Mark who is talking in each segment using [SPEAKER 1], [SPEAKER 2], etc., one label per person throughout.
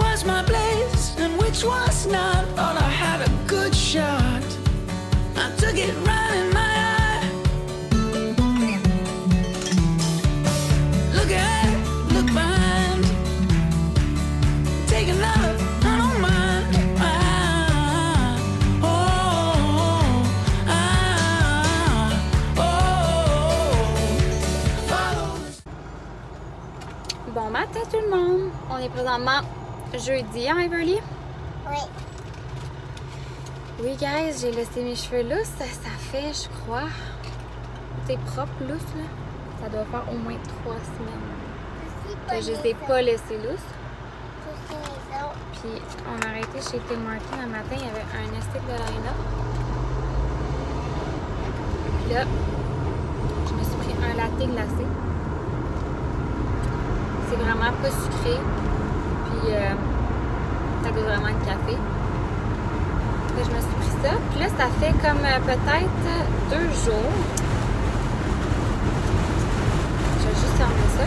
[SPEAKER 1] was my place and which was not. Thought I had a good shot. I took it right in my eye. Look ahead, look behind. Take another, I don't mind.
[SPEAKER 2] Bon matin tout le monde! On est présentement jeudi, hein Everly?
[SPEAKER 3] Oui.
[SPEAKER 2] Oui guys, j'ai laissé mes cheveux lousses, ça fait je crois, c'est propre lousse là, ça doit faire au moins 3 semaines que je les ai pas laissés lousses. Puis on a arrêté chez Tim Martin un matin, il y avait un estique de line-up. Puis là, je me suis pris un latte glacé. C'est vraiment pas sucré, puis ça goûte vraiment le café. Là, je me suis pris ça, puis là ça fait comme peut-être 2 jours. Je vais juste fermer ça.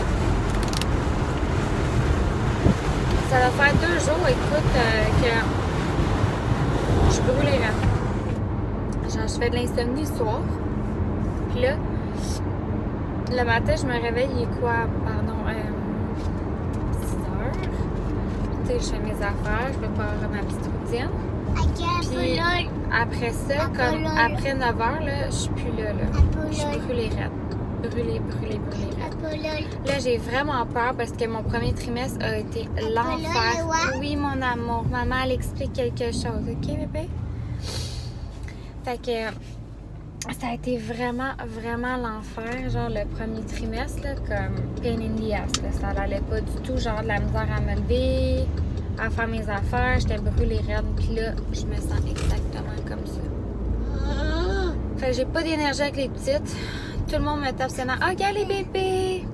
[SPEAKER 2] Ça va faire 2 jours, écoute, que je brûle les reins. Genre, je fais de l'insomnie le soir, puis là, le matin je me réveille, il est quoi, pardon, je fais mes affaires, je prépare ma petite routine. Puis après ça, comme après 9h, là, je suis plus là. Je suis brûlée raide. Brûlée raide. Là, j'ai vraiment peur parce que mon premier trimestre a été l'enfer. Oui, mon amour. Maman, elle explique quelque chose. OK, bébé? Fait que ça a été vraiment l'enfer. Genre, le premier trimestre, là, comme pain in the ass. Là, ça n'allait pas du tout. Genre, de la misère à me lever, à faire mes affaires. J'étais brûlée raide. Puis là, je me sens exactement comme ça. Fait que j'ai pas d'énergie avec les petites. Tout le monde me tape sur ah, regarde les bébés!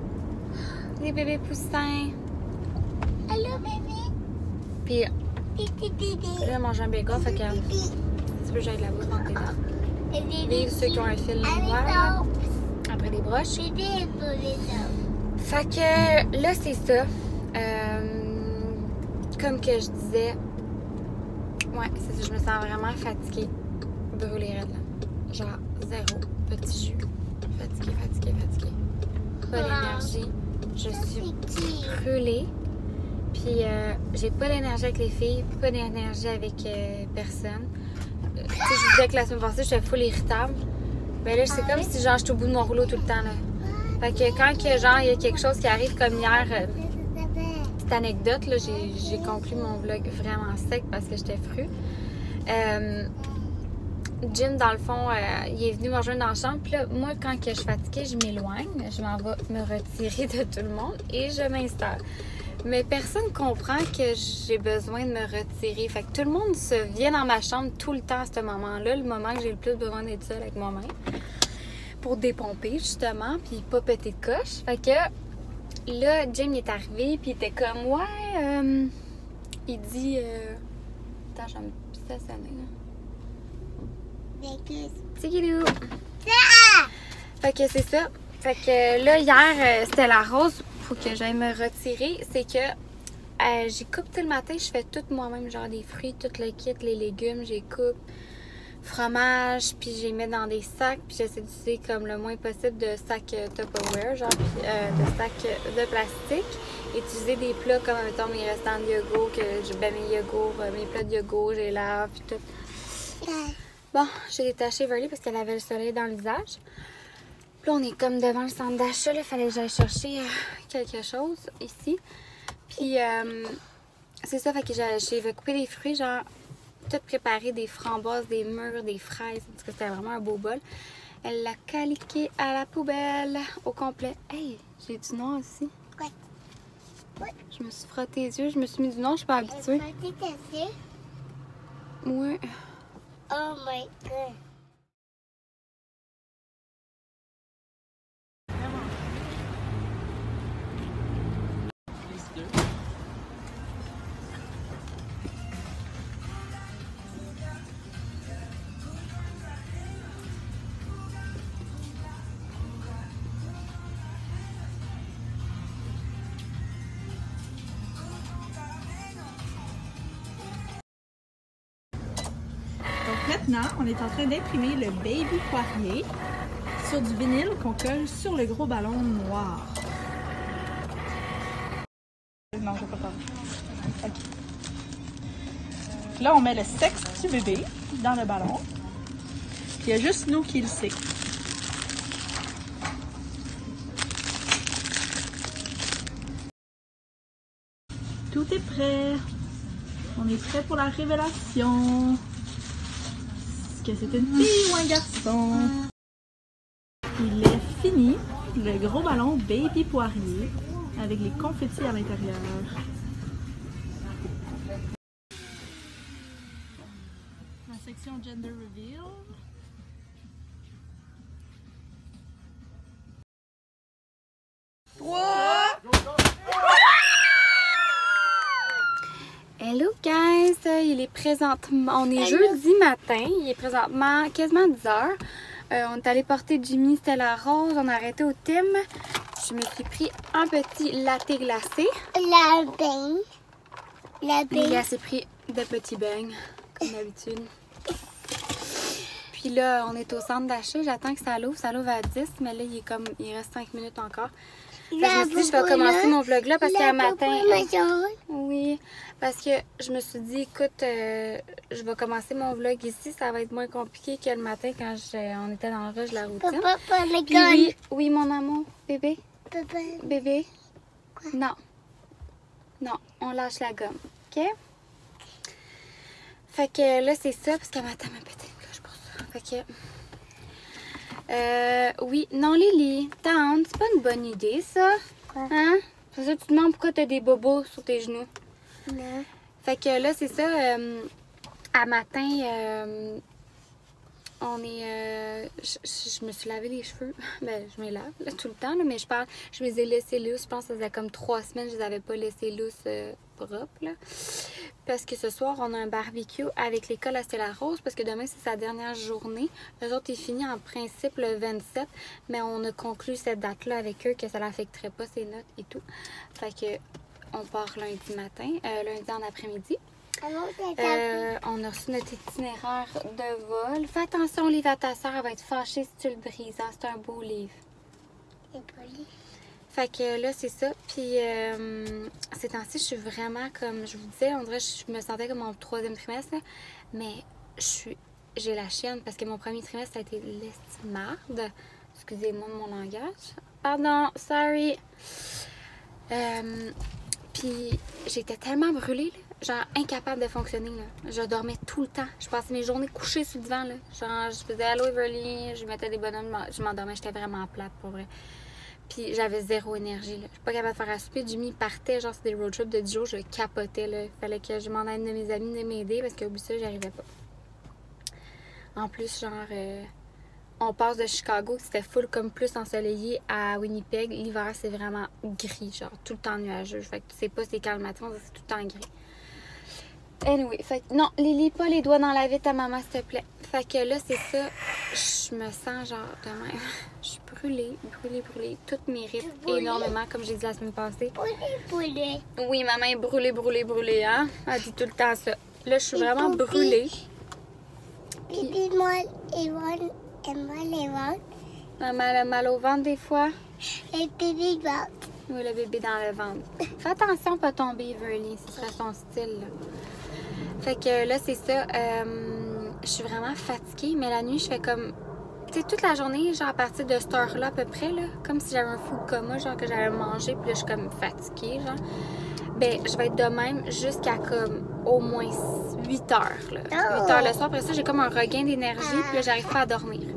[SPEAKER 2] Les bébés poussins.
[SPEAKER 3] Allô, bébé?
[SPEAKER 2] Puis là, mange un bacon. Fait que tu veux que j'aille de la bouffe dans tes dents. Vive ceux qui ont un fil noir après les broches. Fait que là, c'est ça. Comme que je disais, ouais, c'est ça, je me sens vraiment fatiguée. Brûlée raide, là. Genre, zéro petit jus. Fatiguée. Pas d'énergie. Je suis brûlée. Puis, j'ai pas d'énergie avec les filles, pas d'énergie avec personne. Tu sais, je disais que la semaine passée, j'étais full irritable. Ben là, c'est comme si genre j'étais au bout de mon rouleau tout le temps, là. Fait que quand genre il y a quelque chose qui arrive comme hier, petite anecdote, là, j'ai conclu mon vlog vraiment sec parce que j'étais fru. Jim, dans le fond, il est venu me rejoindre dans la chambre. Puis là, moi, quand que je suis fatiguée, je m'éloigne. Je m'en vais me retirer de tout le monde et je m'installe. Mais personne comprend que j'ai besoin de me retirer. Fait que tout le monde se vient dans ma chambre tout le temps à ce moment-là, le moment que j'ai le plus besoin d'être seule avec moi-même. Pour dépomper, justement, puis pas péter de coche. Fait que là, Jim est arrivé, puis il était comme, ouais, il dit, attends, j'ai un petit stationné, là. Tigidou! Fait que c'est ça. Fait que là, hier, c'était la rose. Faut que j'aille me retirer. C'est que j'y coupe tout le matin. Je fais tout moi-même, genre des fruits, tout le kit, les légumes, j'y coupe. Fromage, puis je les mets dans des sacs. Puis j'essaie d'utiliser comme le moins possible de sacs Tupperware, genre de sacs de plastique. Utiliser des plats comme, mettons, mes restants de yogourt, que je mets mes yogourts, mes plats de yogourt, j'ai lave, puis tout. Bon, j'ai détaché Verly parce qu'elle avait le soleil dans le visage. Puis là, on est comme devant le centre d'achat. Il fallait que j'aille chercher quelque chose ici. Puis, c'est ça. Fait que j'ai coupé des fruits, genre, tout préparé, des framboises, des mûres, des fraises. Parce que c'était vraiment un beau bol. Elle l'a caliqué à la poubelle au complet. Hey, j'ai du noir aussi.
[SPEAKER 3] Ouais.
[SPEAKER 2] Je me suis frotté les yeux. Je me suis mis du noir, je suis pas habituée. Oui.
[SPEAKER 3] Oh my god.
[SPEAKER 4] maintenant, on est en train d'imprimer le Baby Poirier sur du vinyle qu'on colle sur le gros ballon noir. Non, je vais pas parler. OK. Là, on met le sexe du bébé dans le ballon. Puis il y a juste nous qui le sait. Tout est prêt. On est prêt pour la révélation. Est-ce que c'est une fille ou un garçon? Il est fini, le gros ballon Baby Poirier avec les confettis à l'intérieur. La section Gender Reveal.
[SPEAKER 2] Hello guys, il est présentement, on est jeudi matin, il est présentement quasiment 10h. On est allé porter Jimmy Stella Rose, on a arrêté au Tim. Je me suis pris un petit latte glacé.
[SPEAKER 3] La bain.
[SPEAKER 2] Il s'est pris de petits beignes, comme d'habitude. Puis là, on est au centre d'achat, j'attends que ça l'ouvre à 10, mais là, il reste 5 minutes encore. Fait que je me suis dit, je vais commencer mon vlog là parce qu'un matin... Oui, parce que je me suis dit, écoute, je vais commencer mon vlog ici, ça va être moins compliqué que le matin quand on était dans le rush de la routine. Puis oui, mon amour, bébé. Bébé.
[SPEAKER 3] Quoi?
[SPEAKER 2] Non, on lâche la gomme, ok? Fait que là, c'est ça, parce qu'un matin, elle m'a pété une cloche pour ça. Fait que... oui, non, Lily, down, c'est pas une bonne idée, ça.
[SPEAKER 3] Quoi?
[SPEAKER 2] Hein? C'est ça, tu te demandes pourquoi t'as des bobos sur tes genoux.
[SPEAKER 3] Non.
[SPEAKER 2] Fait que là, c'est ça, à matin, on est... je me suis lavé les cheveux. Ben, je me lave là, tout le temps, là, mais je me les ai laissés lousses. Je pense que ça faisait comme 3 semaines que je les avais pas laissés lousses propres, là. Parce que ce soir, on a un barbecue avec l'école à Stella Rose, parce que demain, c'est sa dernière journée. Eux autres, ils finissent en principe le 27, mais on a conclu cette date-là avec eux que ça n'affecterait pas ses notes et tout. Fait que on part lundi matin, lundi en après-midi. On a reçu notre itinéraire de vol. Fais attention au livre à ta soeur, elle va être fâchée si tu le brises. Hein? C'est un beau livre. Fait que là, c'est ça. Puis, ces temps-ci, je suis vraiment comme, je vous disais, on dirait que je me sentais comme mon 3e trimestre, là. Mais j'ai la chienne parce que mon premier trimestre, ça a été l'estimade. Excusez-moi de mon langage. Pardon, sorry. Puis, j'étais tellement brûlée, là. Genre incapable de fonctionner, là. Je dormais tout le temps. Je passais mes journées couchées sur le divan, là. Genre, je faisais Hello Everly, je mettais des bonhommes, je m'endormais, j'étais vraiment plate, pour vrai. Puis j'avais zéro énergie, là. Je suis pas capable de faire à souper. Jimmy partait, genre, sur des road trips de 10 jours, je capotais, là. Il fallait que je m'en aille de mes amis de m'aider parce qu'au bout de ça, j'y arrivais pas. En plus, genre, on passe de Chicago, c'était full comme plus ensoleillé, à Winnipeg. L'hiver, c'est vraiment gris, genre, tout le temps nuageux. Fait que tu sais pas c'est quand le matin, c'est tout le temps gris. Anyway, fait que non, Lily, pas les doigts dans la vitre à maman, s'il te plaît. Fait que là, c'est ça, je me sens genre de même. Je suis brûlée. Tout m'irrite énormément, comme j'ai dit la semaine passée. Oui, maman est brûlée, hein? Elle dit tout le temps ça. Là, je suis vraiment brûlée.
[SPEAKER 3] Pipi, moi, les ventres.
[SPEAKER 2] Maman a mal au ventre des fois.
[SPEAKER 3] Et pipi, ventre.
[SPEAKER 2] Oui, le bébé dans le ventre. Fais attention à pas tomber, Everly, ce serait son style, là. Fait que là, c'est ça. Je suis vraiment fatiguée, mais la nuit, je fais comme... Tu sais, toute la journée, genre à partir de cette heure-là à peu près, là, comme si j'avais un food coma, genre que j'allais manger, puis là, je suis comme fatiguée, genre. Ben, je vais être de même jusqu'à comme au moins 8 heures, là. 8 heures le soir. Après ça, j'ai comme un regain d'énergie, puis là, j'arrive pas à dormir.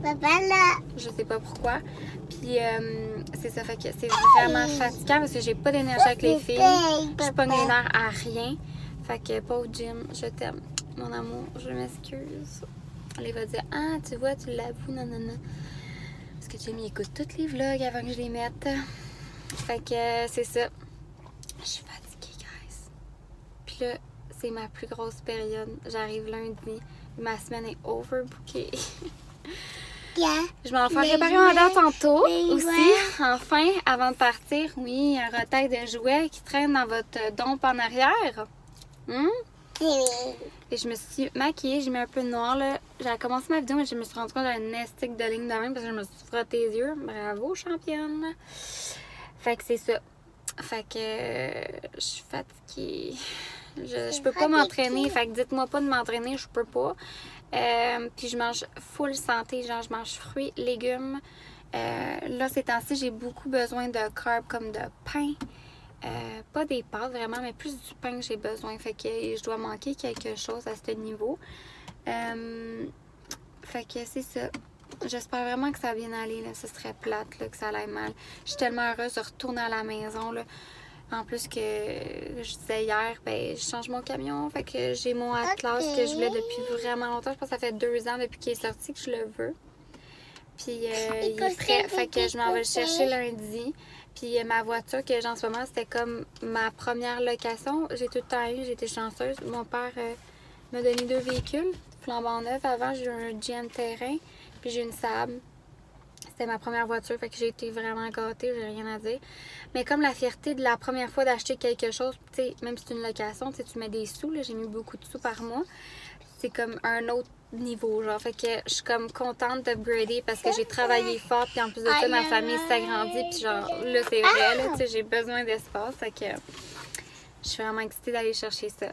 [SPEAKER 3] Papa, là.
[SPEAKER 2] Je sais pas pourquoi. Puis, c'est ça, fait que c'est vraiment fatigant parce que j'ai pas d'énergie avec les filles. Je suis pas les nerfs à rien. Fait que, pauvre Jim, je t'aime. Mon amour, je m'excuse. Elle va dire, ah, tu vois, tu l'avoues, non. Parce que Jimmy écoute tous les vlogs avant que je les mette. Fait que, c'est ça. Je suis fatiguée, guys. Puis là, c'est ma plus grosse période. J'arrive lundi. Ma semaine est overbookée. Je m'en fais réparer un dent tantôt aussi, enfin, avant de partir. Oui, un retail de jouets qui traîne dans votre dompe en arrière. Et je me suis maquillée, j'ai mis un peu de noir là. J'avais commencé ma vidéo, mais je me suis rendu compte que j'avais une estique de ligne de même parce que je me suis frotté les yeux. Bravo, championne! Fait que c'est ça. Fait que je suis fatiguée. Je peux pas m'entraîner. Fait que dites-moi pas de m'entraîner, je peux pas. Puis je mange full santé, genre je mange fruits, légumes. Là, ces temps-ci, j'ai beaucoup besoin de carbs comme de pain. Pas des pâtes vraiment, mais plus du pain que j'ai besoin. Fait que je dois manquer quelque chose à ce niveau. Fait que c'est ça. J'espère vraiment que ça va bien aller. Là. Ce serait plate là, que ça aille mal. Je suis tellement heureuse de retourner à la maison. Là. En plus que je disais hier, ben je change mon camion. Fait que j'ai mon Atlas que je voulais depuis vraiment longtemps. Je pense que ça fait 2 ans depuis qu'il est sorti que je le veux. Puis il est prêt. Fait que je m'en vais le chercher lundi. Puis ma voiture que j'ai en ce moment, c'était comme ma première location. J'ai tout le temps eu, j'ai été chanceuse. Mon père m'a donné 2 véhicules, flambant neufs. Avant, j'ai eu un GM Terrain, puis j'ai une Saab. C'était ma première voiture, fait que j'ai été vraiment gâtée, j'ai rien à dire. Mais comme la fierté de la première fois d'acheter quelque chose, tu sais, même si c'est une location, tu mets des sous, là, j'ai mis beaucoup de sous par mois. C'est comme un autre niveau, genre. Fait que je suis comme contente d'upgrader parce que j'ai travaillé fort, puis en plus de ça, ma famille s'agrandit, puis genre, là, c'est vrai, là, tu sais, j'ai besoin d'espace, fait que je suis vraiment excitée d'aller chercher ça.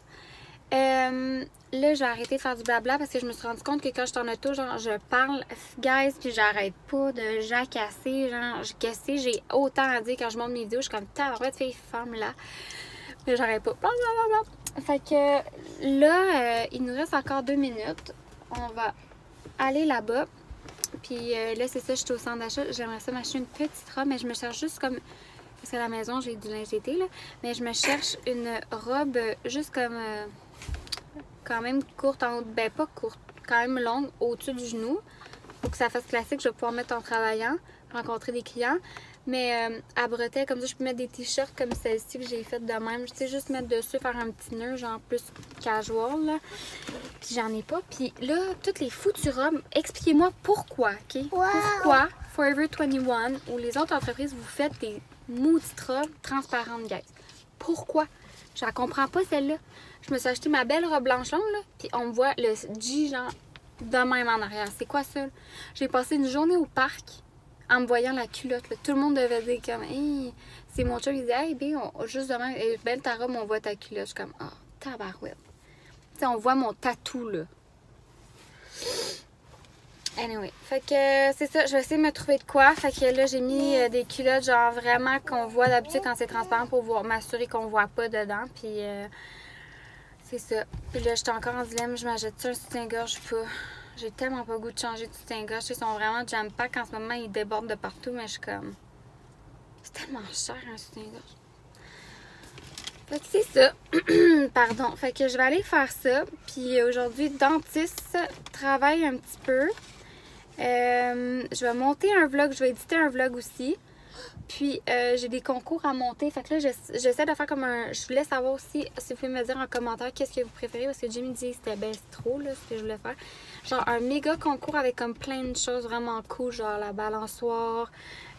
[SPEAKER 2] Là, j'ai arrêté de faire du blabla parce que je me suis rendu compte que quand je suis en auto, genre, je parle, guys, puis j'arrête pas de jacasser, genre, j'ai autant à dire quand je monte mes vidéos, je suis comme, tabarouette, fille, femme, là. Mais j'arrête pas. Blablabla. Fait que là, il nous reste encore 2 minutes. On va aller là-bas. Puis là, c'est ça, je suis au centre d'achat. J'aimerais ça m'acheter une petite robe, mais je me cherche juste comme... Parce qu'à la maison, j'ai du linge d'été, là. Mais je me cherche une robe juste comme... quand même courte en haut. Ben, pas courte. Quand même longue, au-dessus du genou. Pour que ça fasse classique, je vais pouvoir mettre en travaillant, rencontrer des clients. Mais à bretelles, comme ça, je peux mettre des t-shirts comme celle-ci que j'ai faite de même. Tu sais, juste mettre dessus, faire un petit nœud, genre plus casual, là. Puis j'en ai pas. Puis là, toutes les foutues robes, expliquez-moi pourquoi, OK? Wow. Pourquoi Forever 21 ou les autres entreprises, vous faites des maudites robes transparentes, guys? Pourquoi? Je la comprends pas, celle-là. Je me suis acheté ma belle robe blanche longue, là, puis on me voit le G, genre, de même en arrière. C'est quoi ça? J'ai passé une journée au parc en me voyant la culotte, là. Tout le monde devait dire comme, hey, c'est mon chum, il disait, hey, bé, juste demain, belle ta robe, on voit ta culotte. Je suis comme, oh, tabarouette. Tu sais, on voit mon tatou, là. Anyway, fait que c'est ça, je vais essayer de me trouver de quoi. Fait que là, j'ai mis des culottes, genre vraiment qu'on voit d'habitude quand c'est transparent pour m'assurer qu'on voit pas dedans. Puis c'est ça. Puis là, j'étais encore en dilemme, je m'achète un soutien-gorge ou pas. J'ai tellement pas le goût de changer de soutien-gorge. Ils sont vraiment jam-pack. En ce moment, ils débordent de partout, mais je suis comme... C'est tellement cher, un soutien-gorge. Fait que c'est ça. Pardon. Fait que je vais aller faire ça. Puis aujourd'hui, dentiste, travaille un petit peu. Je vais monter un vlog. Je vais éditer un vlog aussi. Puis j'ai des concours à monter. Fait que là, j'essaie de faire comme un... Je voulais savoir aussi, si vous pouvez me dire en commentaire qu'est-ce que vous préférez. Parce que Jimmy dit que c'était ben trop, là, ce que je voulais faire. Genre un méga concours avec comme plein de choses vraiment cool. Genre la balançoire.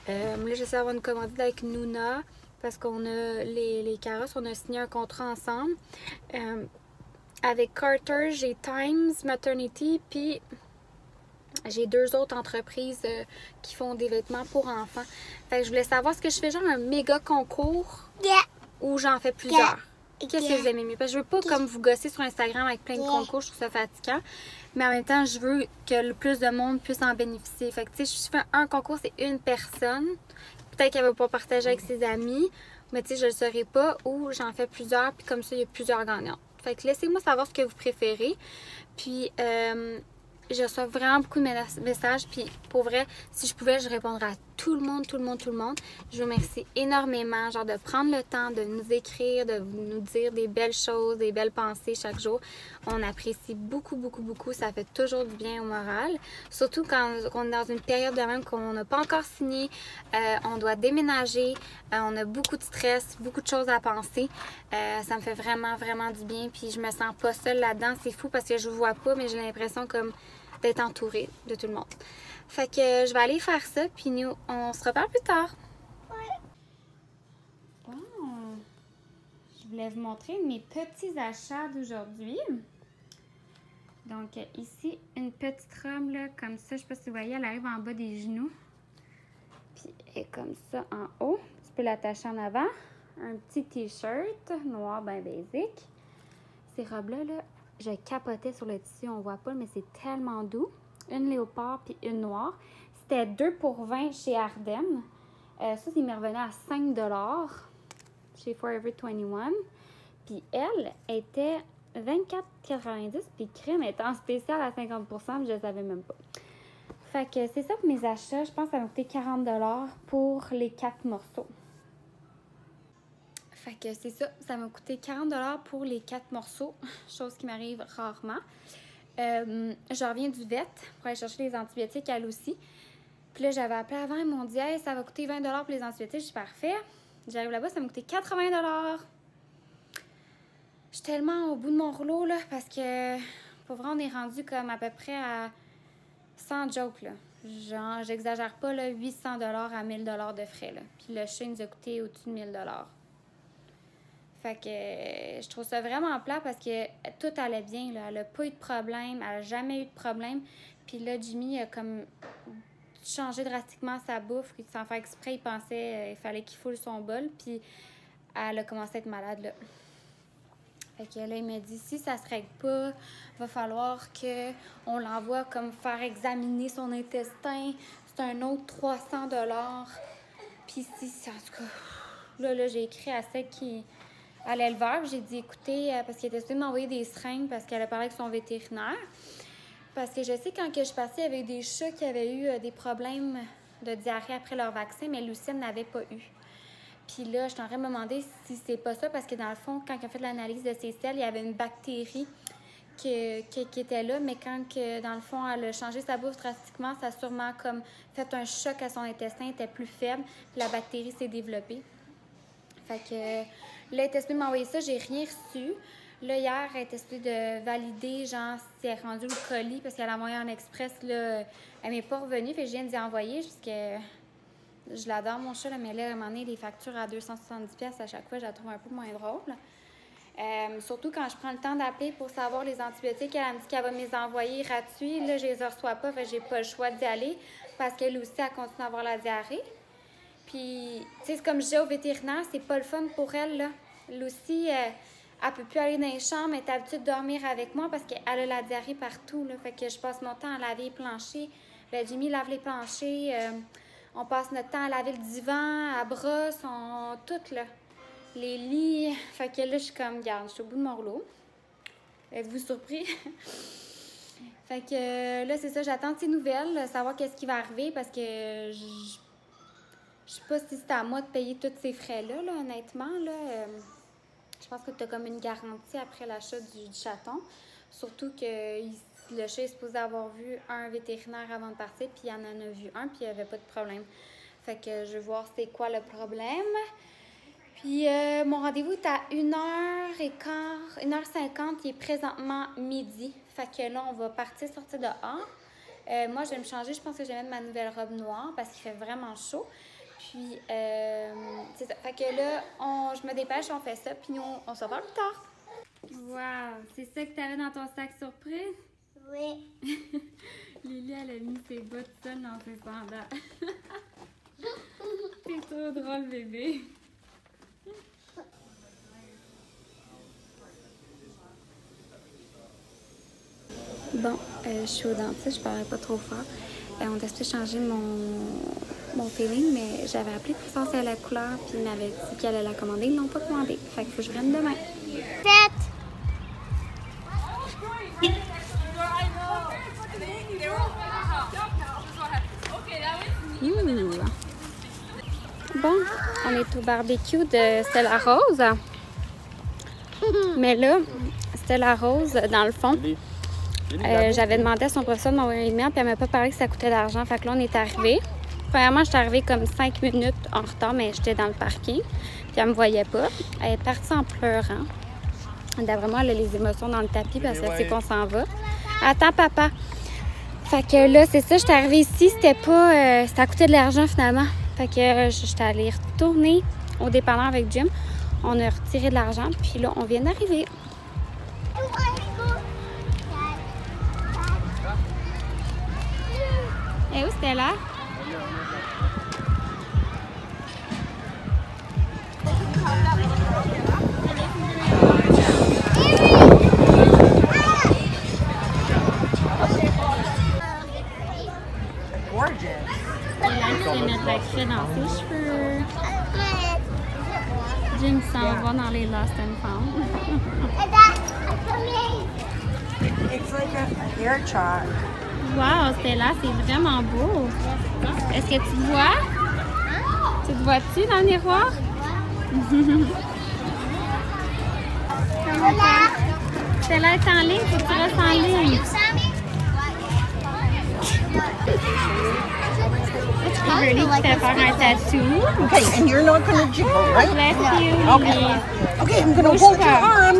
[SPEAKER 2] Là, j'essaie d'avoir une commandite avec Nuna. Parce qu'on a les carrosses, on a signé un contrat ensemble. Avec Carter, j'ai Times Maternity, puis j'ai 2 autres entreprises qui font des vêtements pour enfants. Fait que je voulais savoir, est-ce que je fais genre un méga concours ou j'en fais plusieurs? Qu'est-ce que vous aimez mieux? Parce que je veux pas comme vous gosser sur Instagram avec plein de concours, je trouve ça fatigant. Mais en même temps, je veux que le plus de monde puisse en bénéficier. Fait que tu sais, si je fais un concours, c'est une personne. Peut-être qu'elle ne va pas partager avec ses amis, mais tu sais, je ne le saurais pas. Ou j'en fais plusieurs, puis comme ça, il y a plusieurs gagnants. Fait que laissez-moi savoir ce que vous préférez. Puis, je reçois vraiment beaucoup de messages. Puis, pour vrai, si je pouvais, je répondrais à tout le monde. Je vous remercie énormément, genre de prendre le temps de nous écrire, de nous dire des belles choses, des belles pensées chaque jour. On apprécie beaucoup. Ça fait toujours du bien au moral. Surtout quand on est dans une période de même qu'on n'a pas encore signé, on doit déménager, on a beaucoup de stress, beaucoup de choses à penser. Ça me fait vraiment du bien. Puis je me sens pas seule là-dedans. C'est fou parce que je vous vois pas, mais j'ai l'impression comme d'être entourée de tout le monde. Fait que je vais aller faire ça, puis nous, on se reparle plus tard. Bon, je je voulais vous montrer mes petits achats d'aujourd'hui. Donc ici, une petite robe là, comme ça, je sais pas si vous voyez, elle arrive en bas des genoux. Puis elle est comme ça en haut. Tu peux l'attacher en avant. Un petit t-shirt noir bien basic. Ces robes-là, là, je capotais sur le tissu, on voit pas, mais c'est tellement doux. Une léopard puis une noire. C'était 2 pour 20 chez Ardennes. Ça, il m'est revenu à 5 $ chez Forever 21. Puis elle était 24,90 puis crème était en spécial à 50 %, je ne savais même pas. Fait que c'est ça pour mes achats. Je pense que ça m'a coûté 40 $ pour les 4 morceaux. Fait que c'est ça, ça m'a coûté 40 $ pour les 4 morceaux, chose qui m'arrive rarement. Je reviens du vet pour aller chercher les antibiotiques, elle aussi. Puis là, j'avais appelé avant, ils m'ont dit hey, ça va coûter 20 $ pour les antibiotiques. Je dis parfait. J'arrive là-bas, ça m'a coûté 80 $. Je suis tellement au bout de mon rouleau, là, parce que pour vrai, on est rendu comme à peu près à 100 jokes, là. Genre, j'exagère pas, là, 800 $ à 1000 $ de frais, là. Puis le chat nous a coûté au-dessus de 1000 $. Fait que je trouve ça vraiment plat parce que tout allait bien, là. Elle n'a pas eu de problème, elle n'a jamais eu de problème. Puis là, Jimmy a comme changé drastiquement sa bouffe, sans faire exprès, il pensait qu'il fallait qu'il foule son bol. Puis elle a commencé à être malade, là. Fait que là, il m'a dit, si ça se règle pas, va falloir qu'on l'envoie comme faire examiner son intestin. C'est un autre 300 $. Puis si, en tout cas, là j'ai écrit à celle qui... à l'éleveur, j'ai dit, écoutez, parce qu'il était supposé m'envoyer des seringues parce qu'elle a parlé avec son vétérinaire. Parce que je sais, quand je suis partie, il y avait des chats qui avaient eu des problèmes de diarrhée après leur vaccin, mais Lucine n'avait pas eu. Puis là, je suis en train de me demander si c'est pas ça, parce que dans le fond, quand on a fait l'analyse de ses selles, il y avait une bactérie qui était là, mais quand, dans le fond, elle a changé sa bouffe drastiquement, ça a sûrement comme fait un choc à son intestin, était plus faible, puis la bactérie s'est développée. Fait que là, elle était supposée m'envoyer ça, j'ai rien reçu. Là, hier, elle était supposée de valider, genre, si elle est rendue le colis, parce qu'elle a envoyé en express, là, elle m'est pas revenue, fait que je viens d'y envoyer, parce que je l'adore, mon chat, là, mais là, à un moment donné, les factures à 270 $ à chaque fois, je la trouve un peu moins drôle. Surtout quand je prends le temps d'appeler pour savoir les antibiotiques, elle me dit qu'elle va me les envoyer gratuits. Là, je les reçois pas, fait que j'ai pas le choix d'y aller, parce qu'elle aussi, elle continue à avoir la diarrhée. Puis, tu sais, comme je dis au vétérinaire, c'est pas le fun pour elle, là. Lucie, elle peut plus aller dans les chambres, elle est habituée de dormir avec moi parce qu'elle a la diarrhée partout, là. Fait que je passe mon temps à laver les planchers. Ben, Jimmy lave les planchers. On passe notre temps à laver le divan, à brosse, tout, là. Les lits. Fait que là, je suis comme, regarde, je suis au bout de mon rouleau. Êtes-vous surpris? Fait que là, c'est ça, j'attends de ces nouvelles, savoir qu'est-ce qui va arriver parce que je sais pas si c'est à moi de payer tous ces frais-là, là, honnêtement, là. Je pense que tu as comme une garantie après l'achat du chaton. Surtout que le chat est supposé avoir vu un vétérinaire avant de partir, puis il en a vu un, puis il n'y avait pas de problème. Fait que je vais voir c'est quoi le problème. Puis mon rendez-vous est à 1h15, 1h50, il est présentement midi. Fait que là, on va sortir dehors. Moi, je vais me changer, je pense que je vais mettre ma nouvelle robe noire parce qu'il fait vraiment chaud. Puis, c'est ça. Fait que là, je me dépêche, on fait ça, puis nous, on se revoit plus tard. Wow! C'est ça que tu avais dans ton sac surprise?
[SPEAKER 3] Oui.
[SPEAKER 2] Lily, elle a mis ses bottes seules dans ses sandales. C'est trop drôle, bébé. Bon, je suis au dentiste, je parlais pas trop fort. On a supposé changer mon feeling, mais j'avais appelé pour sentir la couleur, puis il m'avait dit qu'elle allait la commander. Ils l'ont pas commandé. Fait qu'il faut que je vienne demain. Bon, on est au barbecue de Stella Rose. Mais là, Stella Rose, dans le fond, j'avais demandé à son professeur de m'envoyer un email, puis elle m'a pas parlé que ça coûtait de l'argent. Fait que là, on est arrivé. Premièrement, j'étais arrivée comme 5 minutes en retard, mais j'étais dans le parking. Puis elle me voyait pas. Elle est partie en pleurant. D'après moi, elle a les émotions dans le tapis parce qu'elle sait qu'on s'en va. Attends, papa. Fait que là, c'est ça, j'étais arrivée ici. C'était pas... ça coûtait de l'argent, finalement. Fait que j'étais allée retourner au dépanneur avec Jim. On a retiré de l'argent, puis là, on vient d'arriver. Et où Stella? Mettre la craie dans ses cheveux. Jim s'en va dans les Lost and Found.
[SPEAKER 5] It's like a hair chalk.
[SPEAKER 2] Wow, Stella, c'est vraiment beau. Est-ce que tu te vois? Tu te vois-tu dans le miroir? Stella est en ligne, faut que tu restes en ligne. Really, tu fais faire un tattoo.
[SPEAKER 5] Okay, and you're not gonna jiggle, right?
[SPEAKER 2] Bless you.
[SPEAKER 5] Okay. Okay, I'm gonna hold your arm.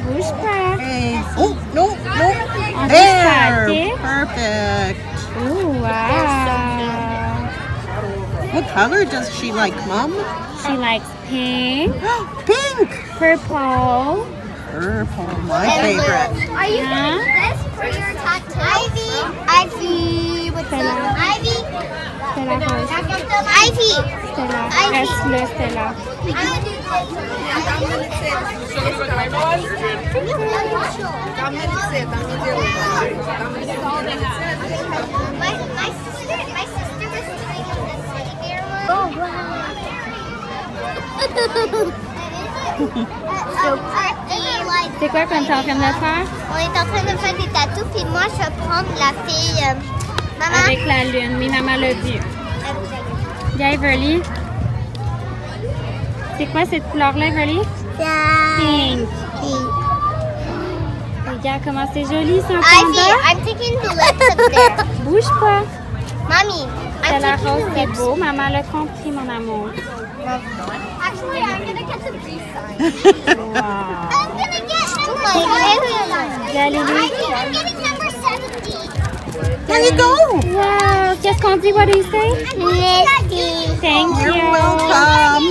[SPEAKER 2] Bouge pas.
[SPEAKER 5] Hey. Oh, no, no.
[SPEAKER 2] On bouge pas,
[SPEAKER 5] There.
[SPEAKER 2] ok?
[SPEAKER 5] Perfect.
[SPEAKER 2] Oh, wow.
[SPEAKER 5] What color does she like, Mom?
[SPEAKER 2] She likes pink,
[SPEAKER 5] Pink.
[SPEAKER 2] purple.
[SPEAKER 5] Purple, my favorite.
[SPEAKER 3] Are you
[SPEAKER 2] Huh?
[SPEAKER 3] doing this for your tattoo? Ivy, what's
[SPEAKER 2] Stella.
[SPEAKER 3] up? Ivy,
[SPEAKER 2] Stella Rose.
[SPEAKER 3] Ivy.
[SPEAKER 2] Stella. Reste là, Stella.
[SPEAKER 3] My sister was doing this teddy bear one. Oh wow.
[SPEAKER 2] C'est quoi qu'on est en train de faire?
[SPEAKER 3] On est en train de faire des tatous, puis moi je vais prendre la fille. Maman.
[SPEAKER 2] Avec la lune. Oui, maman l'a dit. Viens, Everly. C'est quoi cette couleur-là, Everly? Pink. Regarde comment c'est joli, son
[SPEAKER 3] Ivy,
[SPEAKER 2] panda.
[SPEAKER 3] I'm taking the lips up there.
[SPEAKER 2] Bouge pas.
[SPEAKER 3] Mommy,
[SPEAKER 2] C'est
[SPEAKER 3] I'm
[SPEAKER 2] la
[SPEAKER 3] taking
[SPEAKER 2] rose,
[SPEAKER 3] the
[SPEAKER 2] c'est
[SPEAKER 3] lips.
[SPEAKER 2] beau. Maman l'a compris, mon amour.
[SPEAKER 3] Actually, I'm gonna get the peace sign.
[SPEAKER 2] Wow.
[SPEAKER 3] I'm gonna get
[SPEAKER 2] Viens, Lily.
[SPEAKER 3] I'm getting number 70.
[SPEAKER 5] There you go.
[SPEAKER 2] Wow. Qu'est-ce qu'on dit? What do you say?
[SPEAKER 3] Misty.
[SPEAKER 2] Thank you.
[SPEAKER 5] You're welcome.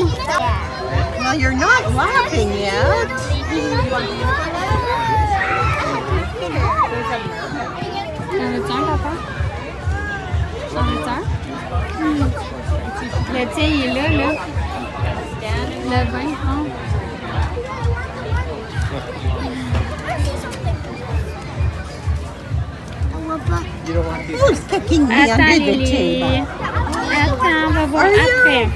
[SPEAKER 5] Well, you're not laughing yet.
[SPEAKER 2] T'en veux-tu un, papa? T'en veux-tu un? Le tien, il est là, là. Le vin, hein?
[SPEAKER 5] Who's kicking me
[SPEAKER 2] Attends,
[SPEAKER 5] under the
[SPEAKER 2] Lily.
[SPEAKER 5] table?
[SPEAKER 2] Attends, on va voir
[SPEAKER 5] Are you?
[SPEAKER 2] après.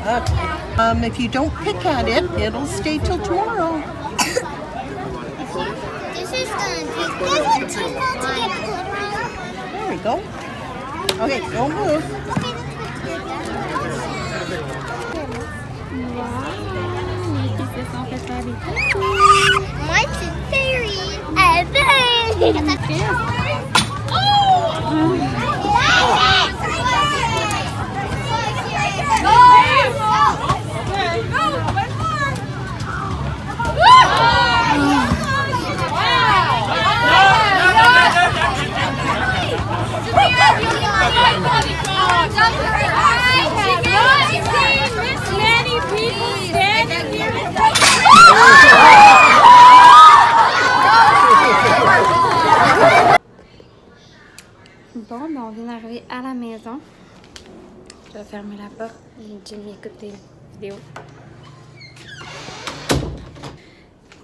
[SPEAKER 5] Okay. If you don't pick at it, it'll stay till tomorrow.
[SPEAKER 3] This is gonna take to get
[SPEAKER 5] There we go. Okay, don't move.
[SPEAKER 2] Wow. Les filles se sont fait faire des tatous.
[SPEAKER 3] Mine's a fairy. A fairy.
[SPEAKER 2] Bon, ben on vient d'arriver à la maison. Je vais fermer la porte. Jimmy écoute des vidéos.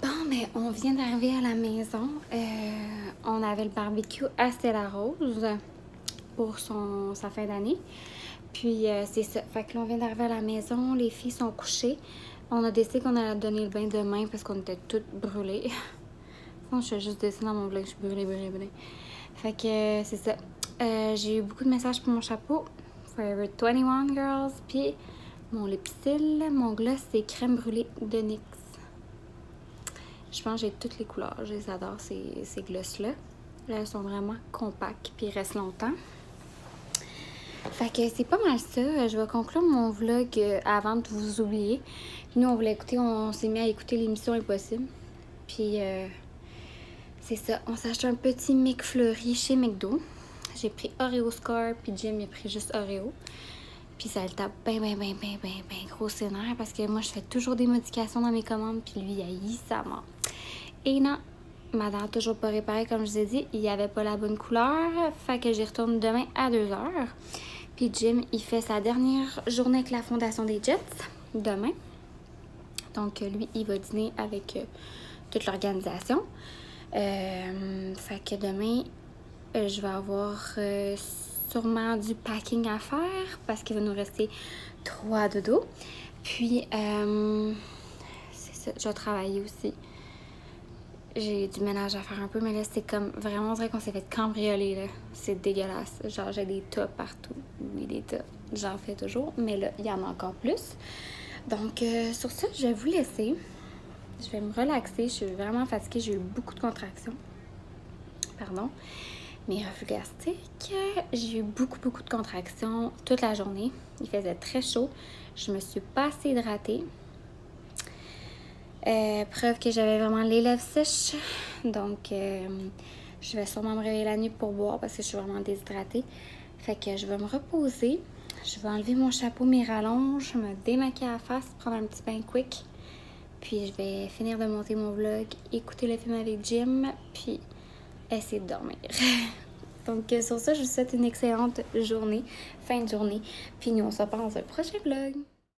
[SPEAKER 2] Bon, mais on vient d'arriver à la maison. On avait le barbecue à Stella Rose pour sa fin d'année. Puis c'est ça. Fait que là, on vient d'arriver à la maison. Les filles sont couchées. On a décidé qu'on allait donner le bain demain parce qu'on était toutes brûlées. Sinon, je suis juste dessinée dans mon vlog. Je suis brûlée. Fait que c'est ça. J'ai eu beaucoup de messages pour mon chapeau. Forever 21 Girls. Puis mon lipsil, mon gloss, c'est crème brûlée de NYX. Je pense que j'ai toutes les couleurs. Je les adore, ces gloss-là. Là, elles sont vraiment compactes puis ils restent longtemps. Fait que c'est pas mal ça. Je vais conclure mon vlog avant de vous oublier. Puis nous, on s'est mis à écouter l'émission Impossible. Puis c'est ça. On s'est acheté un petit McFlurry chez McDo. J'ai pris Oreo Score, puis Jim a pris juste Oreo. Puis ça le tape ben gros sénère parce que moi, je fais toujours des modifications dans mes commandes. Puis lui, il haït sa mort. Et non, ma dent n'a toujours pas réparé, comme je vous ai dit. Il n'y avait pas la bonne couleur. Fait que j'y retourne demain à 2h. Puis Jim, il fait sa dernière journée avec la Fondation des Jets demain. Donc lui, il va dîner avec toute l'organisation. Fait que demain, je vais avoir sûrement du packing à faire parce qu'il va nous rester 3 dodos. Puis, c'est ça, je vais travailler aussi. J'ai du ménage à faire un peu, mais là, c'est comme vraiment, on dirait qu'on s'est fait cambrioler, là. C'est dégueulasse. Genre, j'ai des tas partout. Oui, des tas. J'en fais toujours, mais là, il y en a encore plus. Donc, sur ça, je vais vous laisser. Je vais me relaxer. Je suis vraiment fatiguée. J'ai eu beaucoup de contractions. Pardon. Mes reflux gastriques. J'ai eu beaucoup de contractions toute la journée. Il faisait très chaud. Je me suis pas assez hydratée. Preuve que j'avais vraiment les lèvres sèches. Donc, je vais sûrement me réveiller la nuit pour boire parce que je suis vraiment déshydratée. Fait que je vais me reposer. Je vais enlever mon chapeau, mes rallonges, me démaquiller à la face, prendre un petit bain quick. Puis, je vais finir de monter mon vlog, écouter le film avec Jim, puis essayer de dormir. Donc, sur ça, je vous souhaite une excellente journée, fin de journée. Puis, nous, on se reprend dans un prochain vlog.